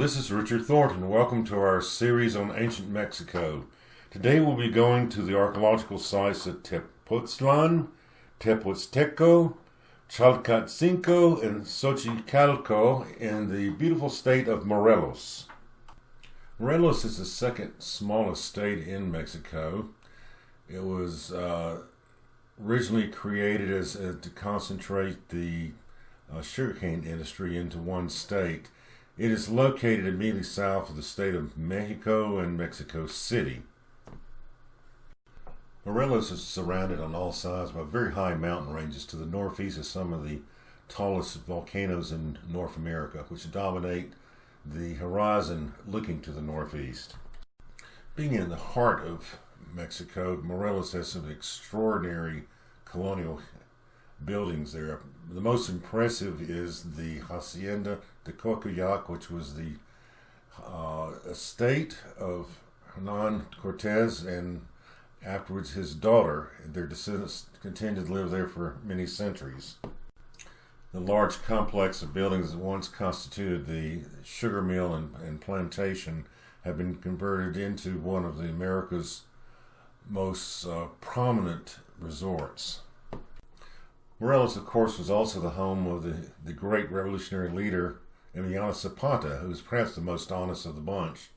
this is Richard Thornton. Welcome to our series on ancient Mexico. Today we'll be going to the archaeological sites at Tepoztlan, Teco, Xochicalco, and Xochicalco in the beautiful state of Morelos. Morelos is the second smallest state in Mexico. It was originally created to concentrate the sugarcane industry into one state. It is located immediately south of the state of Mexico and Mexico City. Morelos is surrounded on all sides by very high mountain ranges to the northeast of some of the tallest volcanoes in North America, which dominate the horizon looking to the northeast. Being in the heart of Mexico, Morelos has some extraordinary colonial buildings there. The most impressive is the Hacienda de Teotihuacan, which was the estate of Hernan Cortez and afterwards his daughter. Their descendants continued to live there for many centuries. The large complex of buildings that once constituted the sugar mill and plantation have been converted into one of the America's most prominent resorts. Morelos, of course, was also the home of the great revolutionary leader Emiliano Zapata, who was perhaps the most honest of the bunch.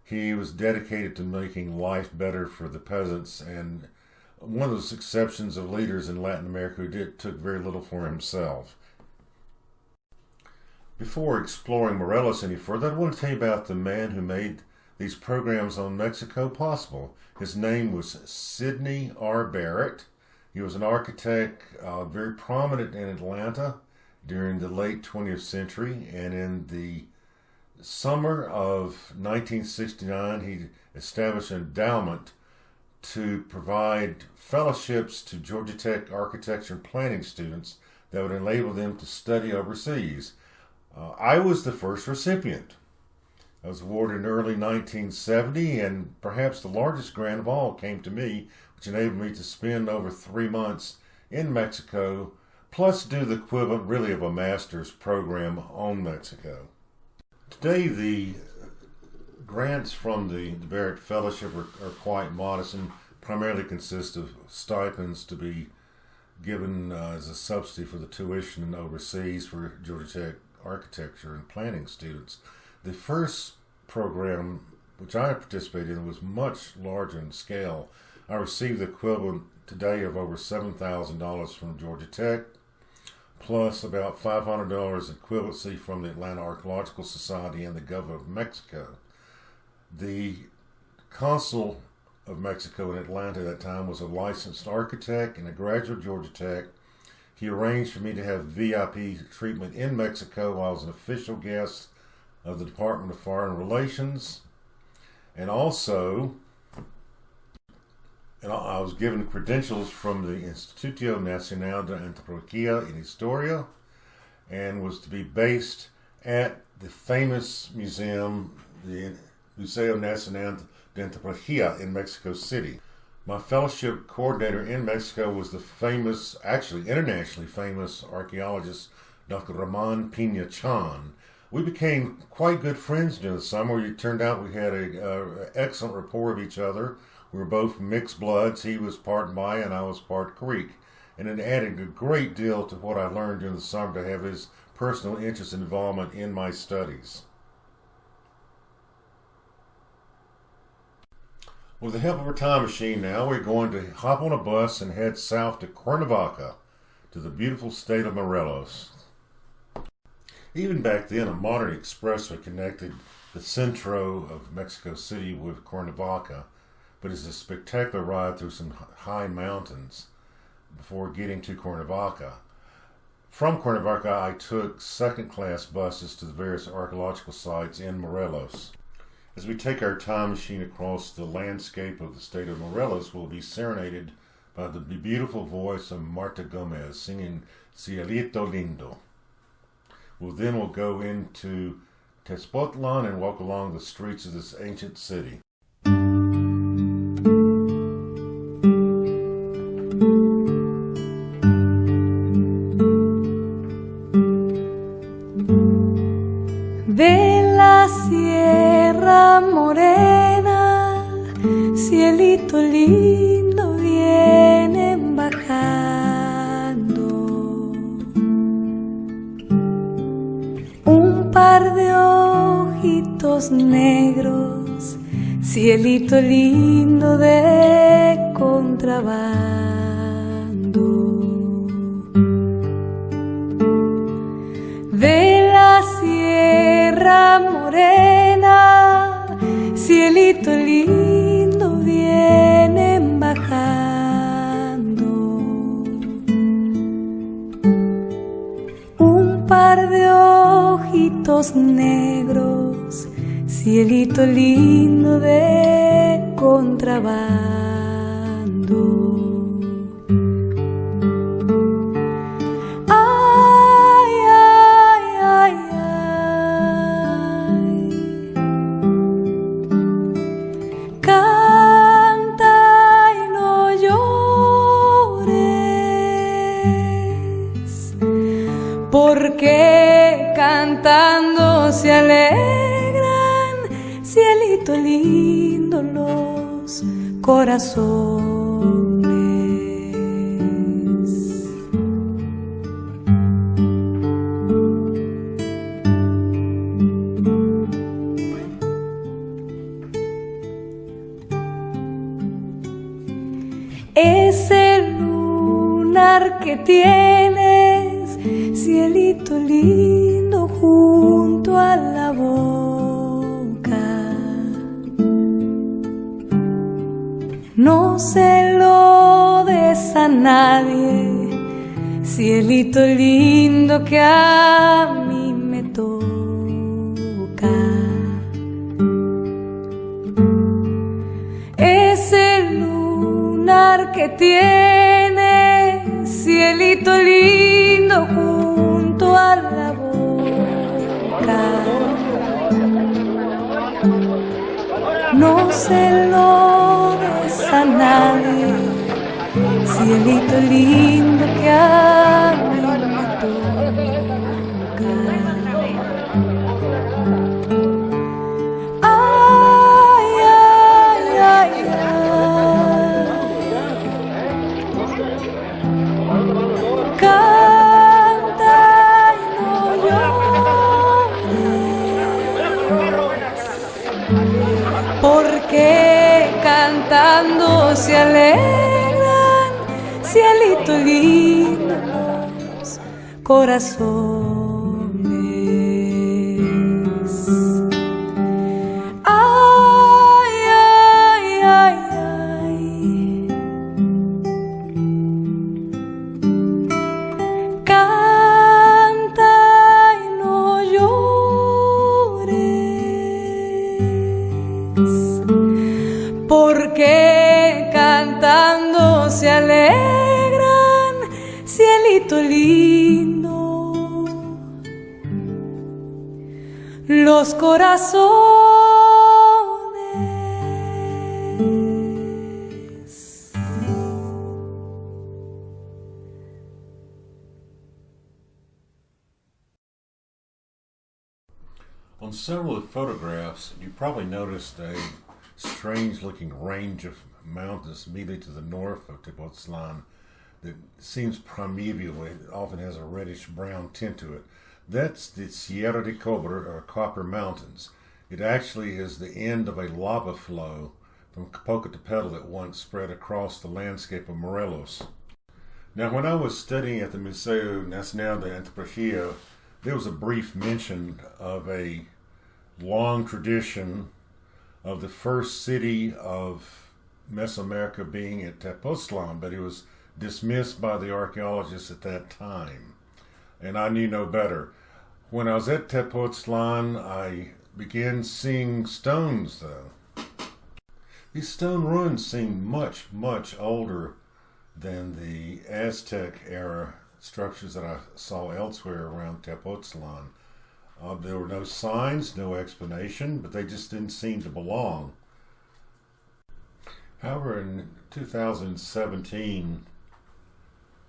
He was dedicated to making life better for the peasants, and one of those exceptions of leaders in Latin America who took very little for himself. Before exploring Morelos any further, I want to tell you about the man who made these programs on Mexico possible. His name was Sidney R. Barrett. He was an architect, very prominent in Atlanta during the late 20th century, and in the summer of 1969, he established an endowment to provide fellowships to Georgia Tech architecture and planning students that would enable them to study overseas. I was the first recipient. I was awarded in early 1970, and perhaps the largest grant of all came to me, which enabled me to spend over 3 months in Mexico, plus do the equivalent really of a master's program on Mexico. Today, the grants from the Barrett Fellowship are quite modest and primarily consist of stipends to be given as a subsidy for the tuition overseas for Georgia Tech architecture and planning students. The first program, which I participated in, was much larger in scale. I received the equivalent today of over $7,000 from Georgia Tech, plus about $500 equivalency from the Atlanta Archaeological Society and the government of Mexico. The consul of Mexico in Atlanta at that time was a licensed architect and a graduate of Georgia Tech. He arranged for me to have VIP treatment in Mexico while I was an official guest of the Department of Foreign Relations, and also I was given credentials from the Instituto Nacional de Antropología y Historia and was to be based at the famous museum, the Museo Nacional de Antropología in Mexico City. My fellowship coordinator in Mexico was the famous, actually internationally famous archaeologist, Dr. Ramon Piña-Chan. We became quite good friends during the summer. It turned out we had an excellent rapport of each other. We were both mixed bloods. He was part Maya and I was part Greek. And it added a great deal to what I learned during the summer to have his personal interest and involvement in my studies. With the help of our time machine now, we're going to hop on a bus and head south to Cuernavaca, to the beautiful state of Morelos. Even back then, a modern expressway connected the centro of Mexico City with Cuernavaca, but it's a spectacular ride through some high mountains before getting to Cuernavaca. From Cuernavaca, I took second-class buses to the various archaeological sites in Morelos. As we take our time machine across the landscape of the state of Morelos, we'll be serenaded by the beautiful voice of Marta Gomez singing Cielito Lindo. We'll go into Tepoztlan and walk along the streets of this ancient city. De las morena, cielito lindo, vienen bajando. Un par de ojitos negros, cielito lindo de contrabando. De la Sierra Morena, cielito lindo, vienen bajando. Un par de ojitos negros, cielito lindo de contrabando. Porque cantando se alegran, cielito lindo, los corazones. Ese lunar que tienes, cielito lindo, junto a la boca, no se lo des a nadie, cielito lindo, que a mí me toca. Ese lunar que tienes, cielito lindo, junto a la boca, no se lo des a nadie, cielito lindo, que a mí me toca. Ay, ay, ay, ay. Canta y no llores, porque cantando se alegran, cielito lindo, los corazones. Ay, ay, ay, ay. Canta y no llores, porque cantando se alegran, cielito lindo, los corazones. On several photographs, you probably noticed a strange-looking range of mountains immediately to the north of Tepoztlan that seems primeval. It often has a reddish-brown tint to it. That's the Sierra de Cobre, or Copper Mountains. It actually is the end of a lava flow from Xochicalco that once spread across the landscape of Morelos. Now, when I was studying at the Museo Nacional de Antropología, there was a brief mention of a long tradition of the first city of Mesoamerica being at Tepoztlan, but it was dismissed by the archaeologists at that time, and I knew no better. When I was at Tepoztlan, I began seeing stones, though. These stone ruins seem much, much older than the Aztec era structures that I saw elsewhere around Tepoztlan. There were no signs, no explanation, but they just didn't seem to belong. However, in 2017,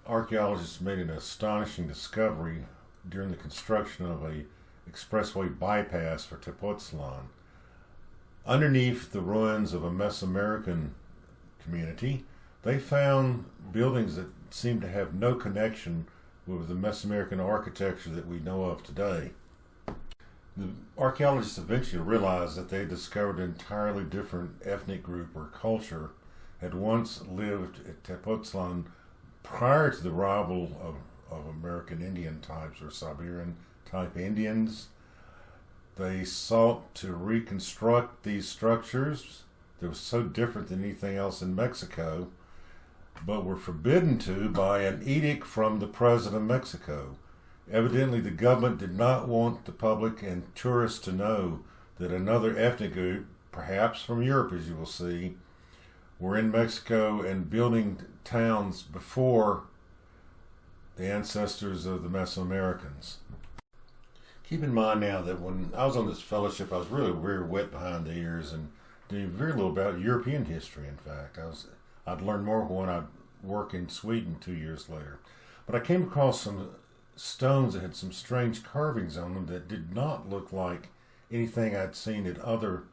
archaeologists made an astonishing discovery during the construction of a expressway bypass for Tepoztlan. Underneath the ruins of a Mesoamerican community, they found buildings that seemed to have no connection with the Mesoamerican architecture that we know of today. The archaeologists eventually realized that they discovered an entirely different ethnic group or culture had once lived at Tepoztlan prior to the arrival of American Indian types or Siberian type Indians. They sought to reconstruct these structures that was so different than anything else in Mexico, but were forbidden to by an edict from the president of Mexico. Evidently, the government did not want the public and tourists to know that another ethnic group, perhaps from Europe as you will see, were in Mexico and building towns before the ancestors of the Mesoamericans. Keep in mind now that when I was on this fellowship, I was really very wet behind the ears and knew very little about European history. In fact, I'd learned more when I'd work in Sweden 2 years later. But I came across some stones that had some strange carvings on them that did not look like anything I'd seen at other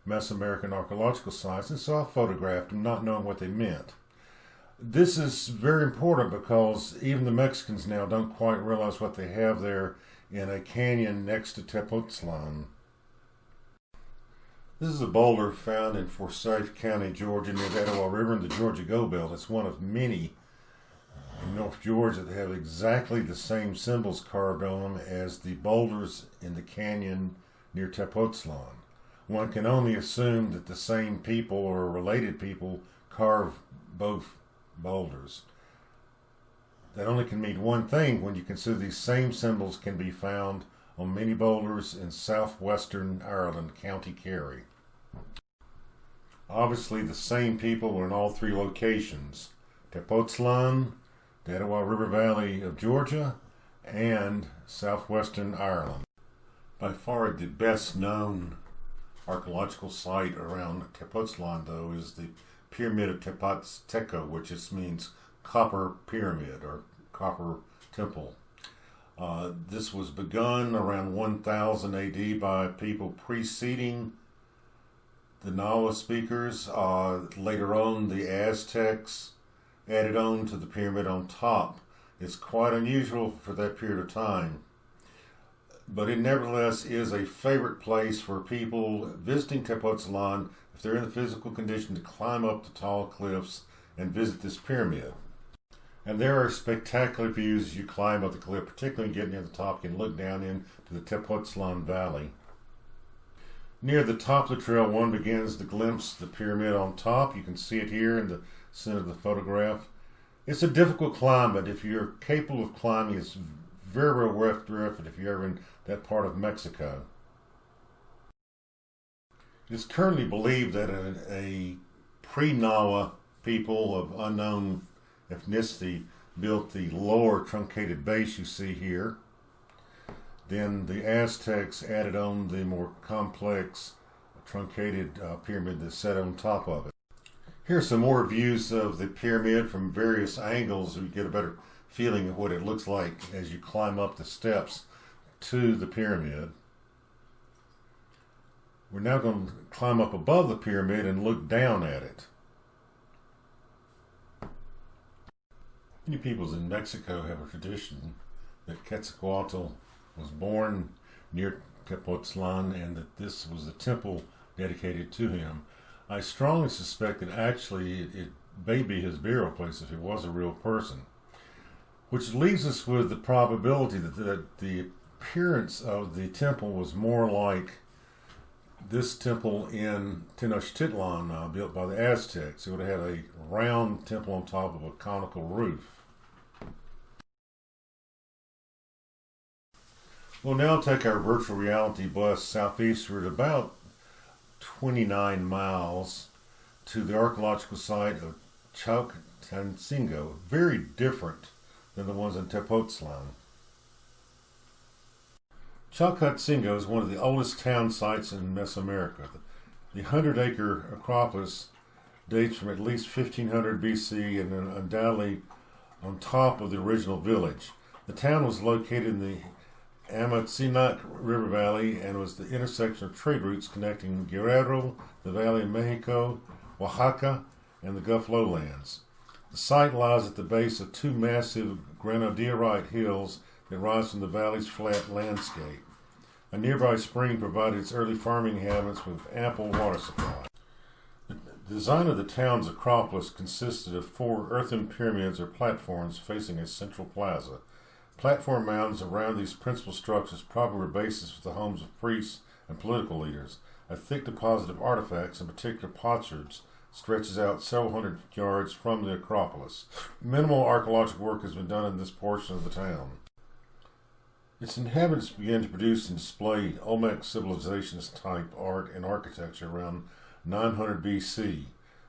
Mesoamerican archaeological sites, and so I photographed them, not knowing what they meant. This is very important because even the Mexicans now don't quite realize what they have there in a canyon next to Tepoztlan. This is a boulder found in Forsyth County, Georgia, near the Etowah River in the Georgia Gold Belt. It's one of many in North Georgia that have exactly the same symbols carved on them as the boulders in the canyon near Tepoztlan. One can only assume that the same people or related people carve both boulders. That only can mean one thing when you consider these same symbols can be found on many boulders in southwestern Ireland, County Kerry. Obviously, the same people are in all three locations: Tepoztlan, the Etowah River Valley of Georgia, and southwestern Ireland. By far the best known archaeological site around Tepoztlan, though, is the Pyramid of Teco, which just means copper pyramid or copper temple. This was begun around 1000 AD by people preceding the Nahua speakers. Later on, the Aztecs added on to the pyramid on top. It's quite unusual for that period of time, but it nevertheless is a favorite place for people visiting Tepoztlan if they're in the physical condition to climb up the tall cliffs and visit this pyramid. And there are spectacular views as you climb up the cliff, particularly getting near the top. You can look down into the Tepoztlan Valley. Near the top of the trail, one begins to glimpse the pyramid on top. You can see it here in the center of the photograph. It's a difficult climb, but if you're capable of climbing, it's very, very worth the effort if you're ever in that part of Mexico. It's currently believed that a pre-Nahua people of unknown ethnicity built the lower truncated base you see here. Then the Aztecs added on the more complex truncated pyramid that's set on top of it. Here's some more views of the pyramid from various angles so you get a better feeling of what it looks like as you climb up the steps to the pyramid. We're now going to climb up above the pyramid and look down at it. Many peoples in Mexico have a tradition that Quetzalcoatl was born near Tepoztlan and that this was a temple dedicated to him. I strongly suspect that actually it may be his burial place if he was a real person. Which leaves us with the probability that the appearance of the temple was more like this temple in Tenochtitlan built by the Aztecs. It would have had a round temple on top of a conical roof. We'll now take our virtual reality bus southeastward about 29 miles to the archaeological site of Xochicalco, very different than the ones in Tepoztlan. Xochicalco is one of the oldest town sites in Mesoamerica. The 100-acre Acropolis dates from at least 1500 BC and undoubtedly on top of the original village. The town was located in the Amatzinac River Valley and was the intersection of trade routes connecting Guerrero, the Valley of Mexico, Oaxaca, and the Gulf lowlands. The site lies at the base of two massive granodiorite hills that rise from the valley's flat landscape. A nearby spring provided its early farming inhabitants with ample water supply. The design of the town's acropolis consisted of four earthen pyramids or platforms facing a central plaza. Platform mounds around these principal structures probably were bases for the homes of priests and political leaders. A thick deposit of artifacts, in particular potsherds, stretches out several hundred yards from the Acropolis. Minimal archaeological work has been done in this portion of the town. Its inhabitants began to produce and display Olmec civilization's type art and architecture around 900 BC,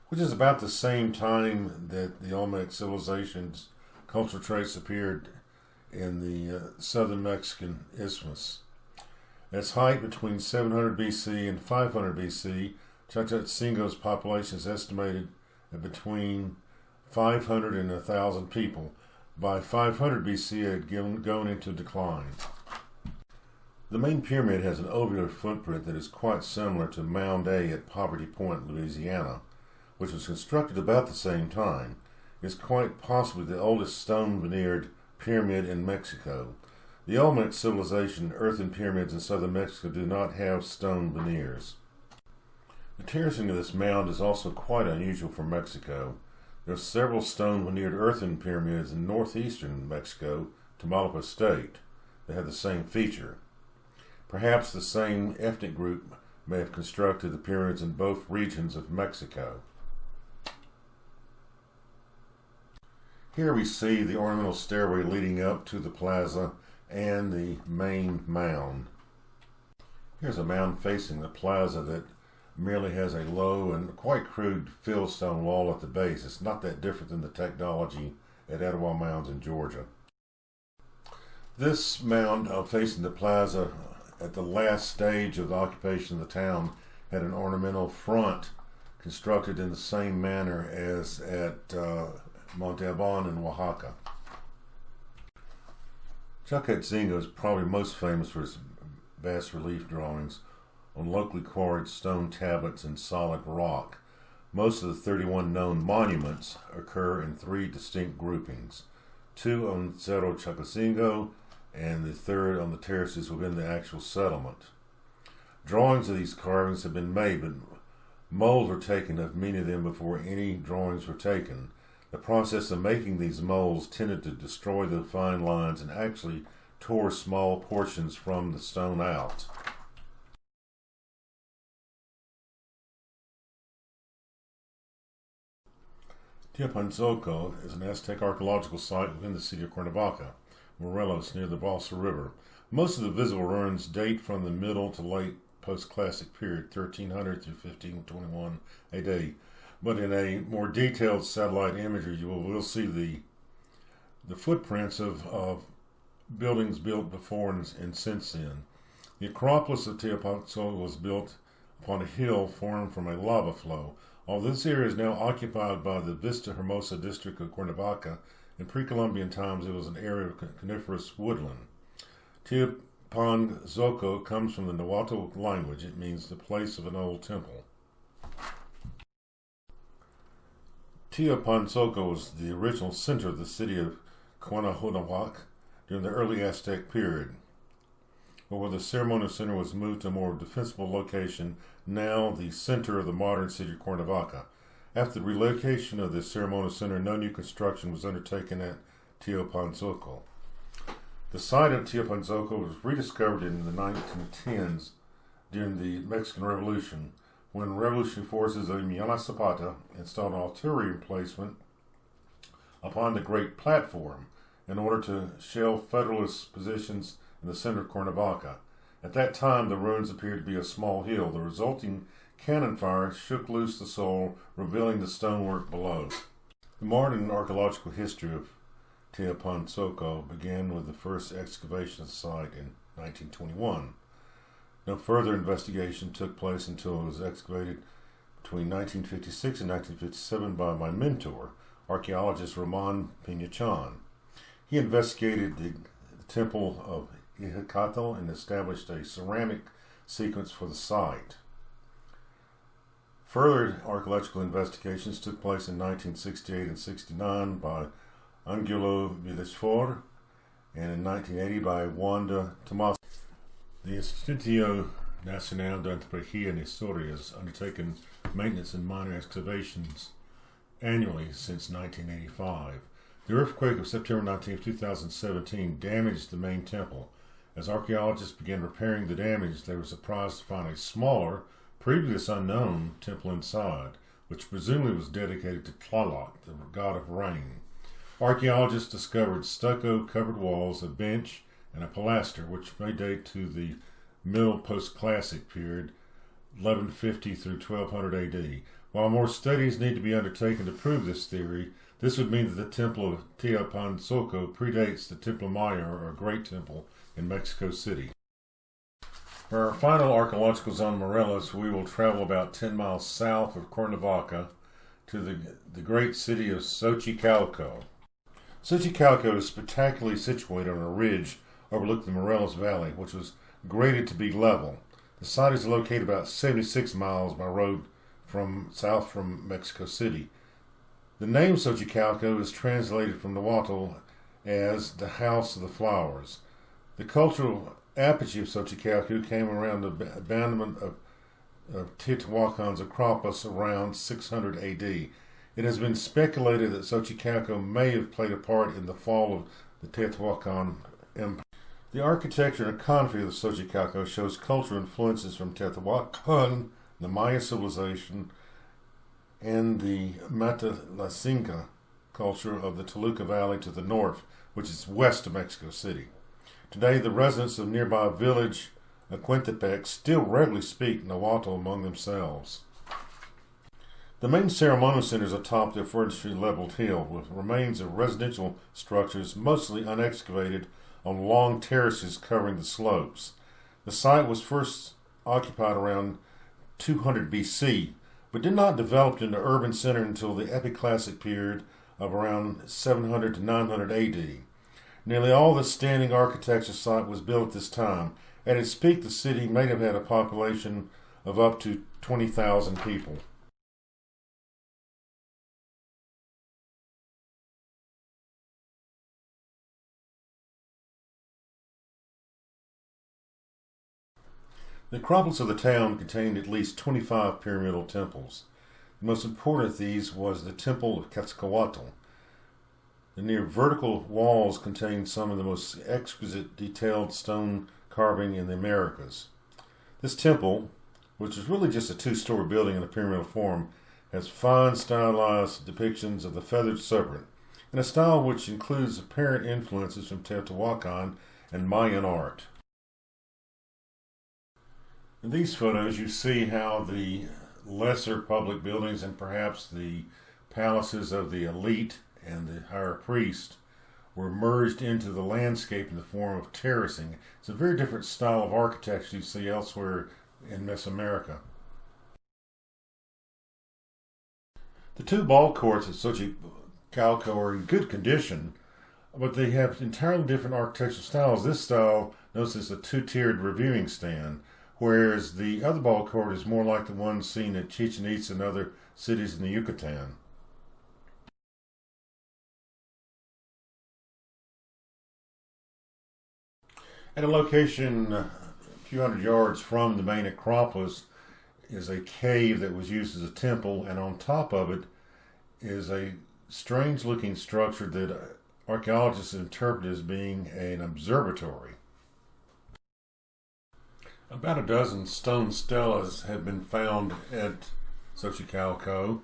which is about the same time that the Olmec civilization's cultural traits appeared in the southern Mexican isthmus. At its height between 700 BC and 500 BC, Xochicalco's population is estimated at between 500 and 1,000 people. By 500 BC, it had gone into decline. The main pyramid has an ovular footprint that is quite similar to Mound A at Poverty Point, Louisiana, which was constructed about the same time. It is quite possibly the oldest stone veneered pyramid in Mexico. The Olmec civilization earthen pyramids in southern Mexico do not have stone veneers. The terracing of this mound is also quite unusual for Mexico. There are several stone veneered earthen pyramids in northeastern Mexico, Tamaulipas State, that have the same feature. Perhaps the same ethnic group may have constructed the pyramids in both regions of Mexico. Here we see the ornamental stairway leading up to the plaza and the main mound. Here's a mound facing the plaza that merely has a low and quite crude fieldstone wall at the base. It's not that different than the technology at Etowah Mounds in Georgia. This mound facing the plaza at the last stage of the occupation of the town had an ornamental front constructed in the same manner as at Montalban in Oaxaca. Xochicalco is probably most famous for his bas relief drawings on locally quarried stone tablets and solid rock. Most of the 31 known monuments occur in three distinct groupings, two on Cerro Xochicalco and the third on the terraces within the actual settlement. Drawings of these carvings have been made, but molds were taken of many of them before any drawings were taken. The process of making these molds tended to destroy the fine lines and actually tore small portions from the stone out. Teopanzolco is an Aztec archaeological site within the city of Cuernavaca, Morelos, near the Balsa River. Most of the visible ruins date from the middle to late post-classic period, 1300 through 1521 AD. But in a more detailed satellite imagery, you will see the footprints of buildings built before and since then. The Acropolis of Teopanzolco was built upon a hill formed from a lava flow. Although this area is now occupied by the Vista Hermosa district of Cuernavaca, in pre-Columbian times it was an area of coniferous woodland. Teopanzolco comes from the Nahuatl language. It means the place of an old temple. Teopanzolco was the original center of the city of Cuauhnahuac during the early Aztec period, but where the ceremonial center was moved to a more defensible location, now the center of the modern city of Cuernavaca. After the relocation of the ceremonial center, no new construction was undertaken at Teopanzolco. The site of Teopanzolco was rediscovered in the 1910s during the Mexican Revolution, when revolutionary forces of Emiliano Zapata installed an artillery emplacement upon the Great Platform in order to shell Federalist positions in the center of Cuernavaca. At that time, the ruins appeared to be a small hill. The resulting cannon fire shook loose the soil, revealing the stonework below. The modern archaeological history of Teopanzolco began with the first excavation of the site in 1921. No further investigation took place until it was excavated between 1956 and 1957 by my mentor, archaeologist Ramon Pinachan. He investigated the temple of Xochicalco and established a ceramic sequence for the site. Further archaeological investigations took place in 1968 and 69 by Angulo Villesfor and in 1980 by Wanda Tomas. The Instituto Nacional de Antropología y Historia has undertaken maintenance and minor excavations annually since 1985. The earthquake of September 19, 2017 damaged the main temple. As archaeologists began repairing the damage, they were surprised to find a smaller, previously unknown temple inside, which presumably was dedicated to Tlaloc, the god of rain. Archaeologists discovered stucco-covered walls, a bench, and a pilaster, which may date to the Middle Post-Classic period, 1150 through 1200 AD. While more studies need to be undertaken to prove this theory, this would mean that the temple of Teopanzolco predates the Templo Maya, or Great Temple, in Mexico City. For our final archaeological zone in Morelos, we will travel about 10 miles south of Cuernavaca to the great city of Xochicalco. Xochicalco is spectacularly situated on a ridge overlooking the Morelos Valley, which was graded to be level. The site is located about 76 miles by road south from Mexico City. The name Xochicalco is translated from Nahuatl as the House of the Flowers. The cultural apogee of Xochicalco came around the abandonment of Teotihuacan's Acropolis around 600 AD. It has been speculated that Xochicalco may have played a part in the fall of the Teotihuacan Empire. The architecture and iconography of Xochicalco shows cultural influences from Teotihuacan, the Maya civilization, and the Matlacinca culture of the Toluca Valley to the north, which is west of Mexico City. Today, the residents of nearby village Aquintepec still regularly speak Nahuatl among themselves. The main ceremonial center is atop the forestry-leveled hill, with remains of residential structures mostly unexcavated on long terraces covering the slopes. The site was first occupied around 200 BC, but did not develop into an urban center until the Epiclassic period of around 700 to 900 AD. Nearly all the standing architecture site was built at this time. At its peak, the city may have had a population of up to 20,000 people. The Acropolis of the town contained at least 25 pyramidal temples. The most important of these was the Temple of Quetzalcoatl. The near vertical walls contained some of the most exquisite detailed stone carving in the Americas. This temple, which is really just a two-story building in a pyramidal form, has fine stylized depictions of the feathered serpent, in a style which includes apparent influences from Teotihuacan and Mayan art. In these photos, you see how the lesser public buildings and perhaps the palaces of the elite and the higher priest were merged into the landscape in the form of terracing. It's a very different style of architecture you see elsewhere in Mesoamerica. The two ball courts at Xochicalco are in good condition, but they have entirely different architectural styles. This style, notice, is a two-tiered reviewing stand, whereas the other ball court is more like the one seen at Chichen Itza and other cities in the Yucatan. At a location a few hundred yards from the main Acropolis is a cave that was used as a temple, and on top of it is a strange-looking structure that archaeologists interpret as being an observatory. About a dozen stone stelas have been found at Xochicalco.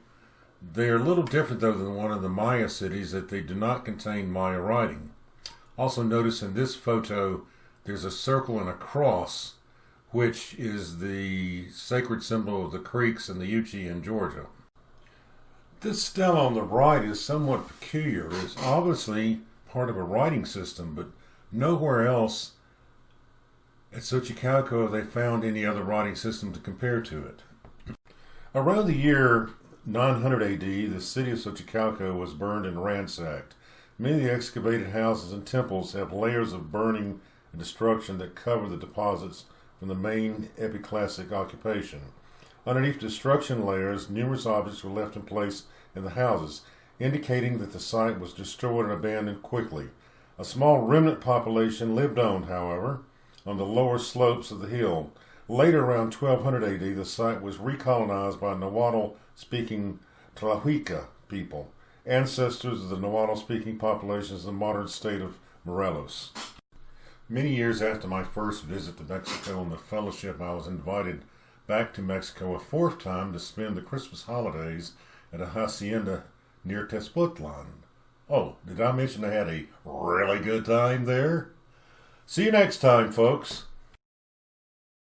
They are a little different, though, than one of the Maya cities, that they do not contain Maya writing. Also notice in this photo there's a circle and a cross, which is the sacred symbol of the Creeks and the Yuchi in Georgia. This stela on the right is somewhat peculiar. It's obviously part of a writing system, but nowhere else at Xochicalco they found any other writing system to compare to it. Around the year 900 AD, the city of Xochicalco was burned and ransacked. Many of the excavated houses and temples have layers of burning and destruction that covered the deposits from the main epiclassic occupation. Underneath destruction layers, numerous objects were left in place in the houses, indicating that the site was destroyed and abandoned quickly. A small remnant population lived on, however, on the lower slopes of the hill. Later, around 1200 AD, the site was recolonized by Nahuatl-speaking Teotihuacan people, ancestors of the Nahuatl-speaking populations of the modern state of Morelos. Many years after my first visit to Mexico and the fellowship, I was invited back to Mexico a fourth time to spend the Christmas holidays at a hacienda near Tepoztlan. Oh, did I mention I had a really good time there? See you next time, folks.